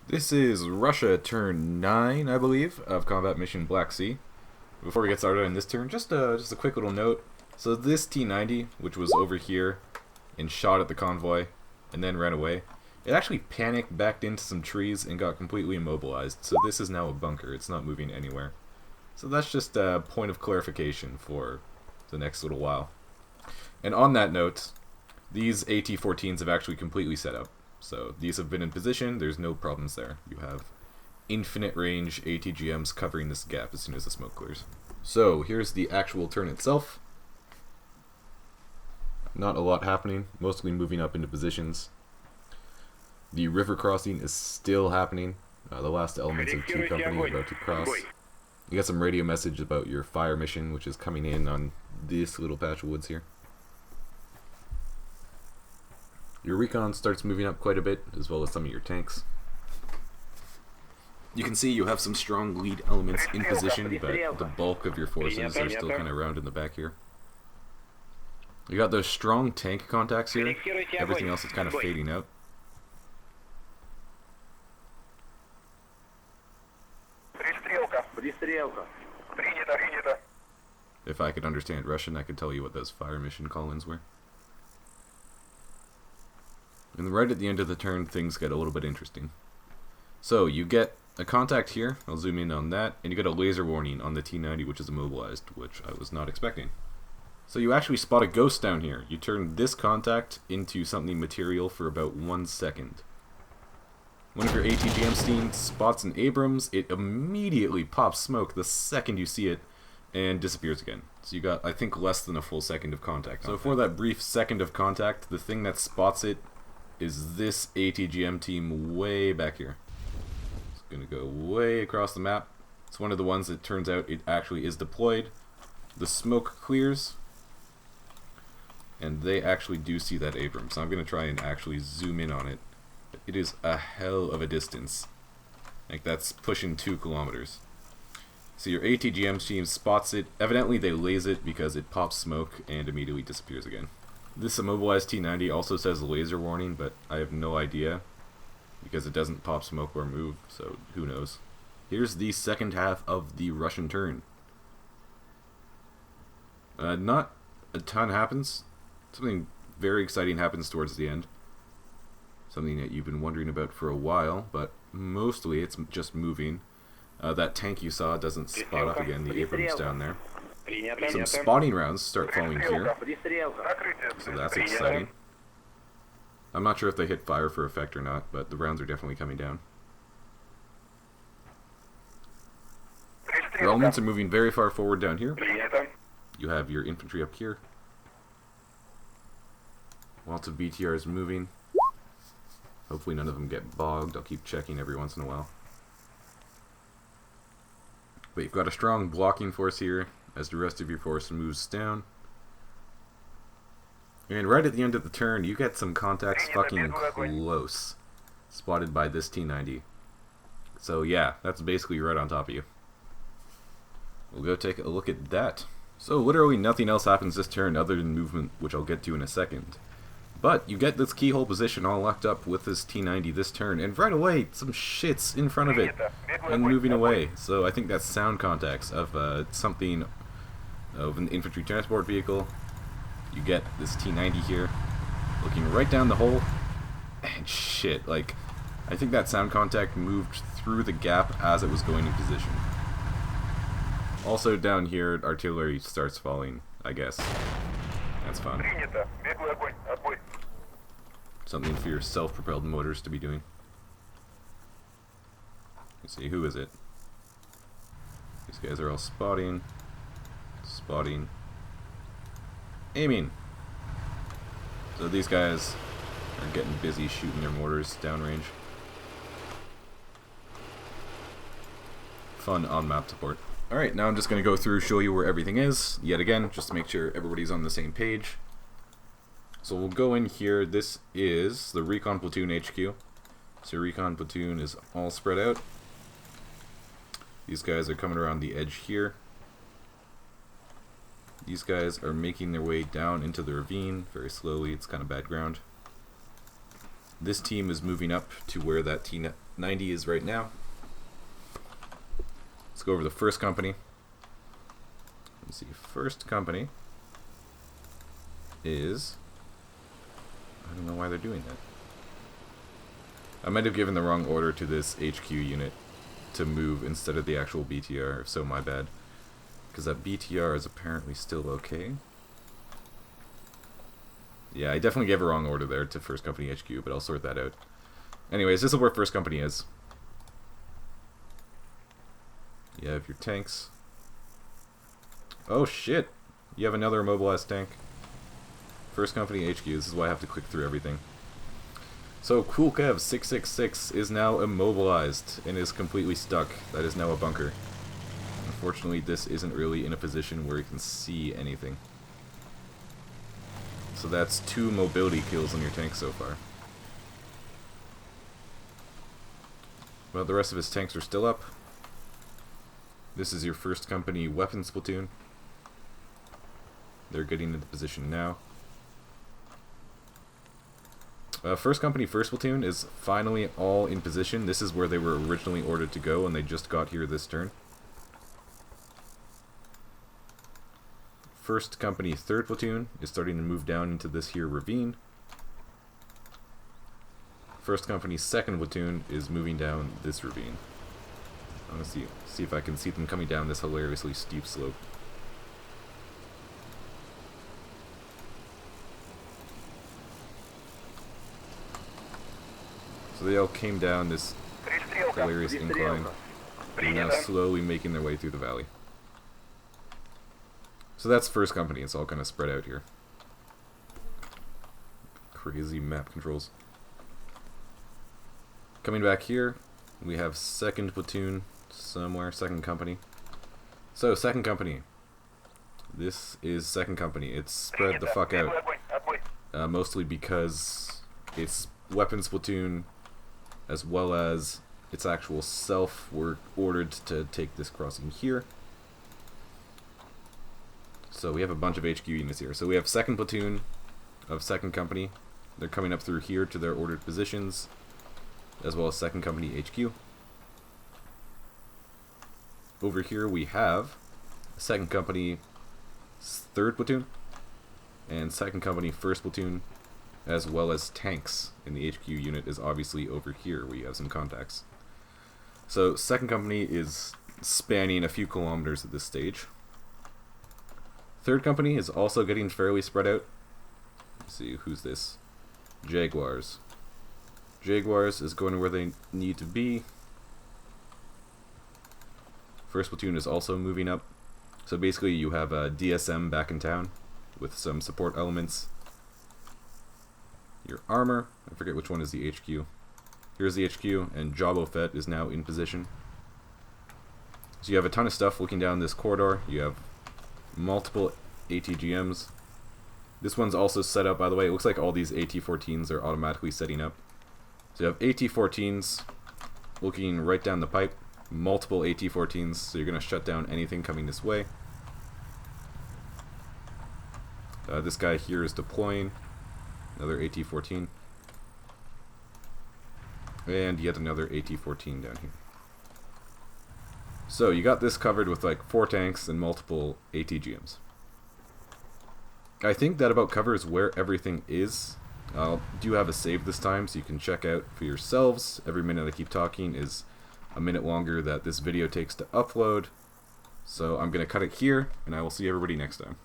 This is Russia turn 9, I believe, of Combat Mission Black Sea. Before we get started on this turn, just a quick little note. So this T-90, which was over here and shot at the convoy and then ran away, it actually panicked, backed into some trees, and got completely immobilized. So this is now a bunker. It's not moving anywhere. So that's just a point of clarification for the next little while. And on that note, these AT-14s have actually completely set up. So these have been in position, there's no problems there. You have infinite range ATGMs covering this gap as soon as the smoke clears. So here's the actual turn itself. Not a lot happening, mostly moving up into positions. The river crossing is still happening. The last elements of 2 Company are about to cross. You got some radio message about your fire mission, which is coming in on this little patch of woods here. Your recon starts moving up quite a bit, as well as some of your tanks. You can see you have some strong lead elements in position, but the bulk of your forces are still kind of around in the back here. You got those strong tank contacts here. Everything else is kind of fading out. If I could understand Russian, I could tell you what those fire mission call-ins were. And right at the end of the turn, things get a little bit interesting. So, you get a contact here, I'll zoom in on that, and you get a laser warning on the T-90, which is immobilized, which I was not expecting. So you actually spot a ghost down here. You turn this contact into something material for about 1 second. One of your ATGM team spots an Abrams, it immediately pops smoke the second you see it, and disappears again. So you got, I think, less than a full second of contact. So for that brief second of contact, the thing that spots it is this ATGM team way back here. It's going to go way across the map. It's one of the ones that turns out it actually is deployed. The smoke clears, and they actually do see that Abrams. So I'm going to try and actually zoom in on it. It is a hell of a distance. Like, that's pushing 2 kilometers. So your ATGM team spots it. Evidently they laze it because it pops smoke and immediately disappears again. This immobilized T-90 also says laser warning, but I have no idea because it doesn't pop smoke or move, so who knows. Here's the second half of the Russian turn. Not a ton happens. Something very exciting happens towards the end. Something that you've been wondering about for a while, but mostly it's just moving. That tank you saw doesn't spot up again, the Abrams down there. Some spotting rounds start falling here, so that's exciting. I'm not sure if they hit fire for effect or not, but the rounds are definitely coming down. Your elements are moving very far forward down here. You have your infantry up here. Lots of BTRs moving. Hopefully none of them get bogged. I'll keep checking every once in a while. But you've got a strong blocking force here as the rest of your force moves down. And right at the end of the turn, you get some contacts fucking close, spotted by this T-90. So yeah, that's basically right on top of you. We'll go take a look at that. So literally nothing else happens this turn other than movement, which I'll get to in a second. But you get this keyhole position all locked up with this T-90 this turn, and right away, some shit's in front of it and moving away. So I think that's sound contacts of something of an infantry transport vehicle. You get this T-90 here, looking right down the hole, and shit, like, I think that sound contact moved through the gap as it was going in position. Also down here, artillery starts falling, I guess. That's fun. Something for your self-propelled motors to be doing. Let's see, who is it? These guys are all spotting. Spotting. Aiming! So these guys are getting busy shooting their mortars downrange. Fun on-map support. Alright, now I'm just going to go through, show you where everything is, yet again, just to make sure everybody's on the same page. So we'll go in here. This is the Recon Platoon HQ. So Recon Platoon is all spread out. These guys are coming around the edge here. These guys are making their way down into the ravine very slowly. It's kind of bad ground. This team is moving up to where that 90 is right now. Let's go over the first company. Let's see, first company is... I don't know why they're doing that. I might have given the wrong order to this HQ unit to move instead of the actual BTR, so my bad. Because that BTR is apparently still okay. Yeah, I definitely gave a wrong order there to First Company HQ, but I'll sort that out. Anyways, this is where First Company is. You have your tanks. Oh shit! You have another immobilized tank. First Company HQ, this is why I have to click through everything. So, Coolkev 666 is now immobilized and is completely stuck. That is now a bunker. Unfortunately, this isn't really in a position where you can see anything. So that's 2 mobility kills on your tank so far. Well, the rest of his tanks are still up. This is your First Company weapons platoon. They're getting into position now. First Company First Platoon is finally all in position. This is where they were originally ordered to go, and they just got here this turn. First Company Third Platoon is starting to move down into this here ravine. First Company Second Platoon is moving down this ravine. I'm gonna see if I can see them coming down this hilariously steep slope. So they all came down this hilarious incline, and now slowly making their way through the valley. So that's First Company, it's all kind of spread out here. Crazy map controls. Coming back here, we have Second Platoon somewhere, Second Company. So, Second Company. This is Second Company. It's spread the fuck out. Mostly because its weapons platoon, as well as its actual self, were ordered to take this crossing here. So we have a bunch of HQ units here. So we have Second Platoon of Second Company. They're coming up through here to their ordered positions, as well as Second Company HQ. Over here we have Second Company Third Platoon and Second Company First Platoon, as well as tanks. And the HQ unit is obviously over here where you have some contacts. So Second Company is spanning a few kilometers at this stage. Third Company is also getting fairly spread out. Let's see, who's this? Jaguars. Jaguars is going to where they need to be. First Platoon is also moving up. So basically you have a DSM back in town with some support elements. Your armor, I forget which one is the HQ. Here's the HQ, and Jabba Fett is now in position. So you have a ton of stuff looking down this corridor. You have multiple ATGMs. This one's also set up, by the way. It looks like all these AT-14s are automatically setting up. So you have AT-14s looking right down the pipe. Multiple AT-14s, so you're going to shut down anything coming this way. This guy here is deploying. Another AT-14. And yet another AT-14 down here. So you got this covered with like 4 tanks and multiple ATGMs. I think that about covers where everything is. I do have a save this time, so you can check out for yourselves. Every minute I keep talking is a minute longer that this video takes to upload. So I'm going to cut it here, and I will see everybody next time.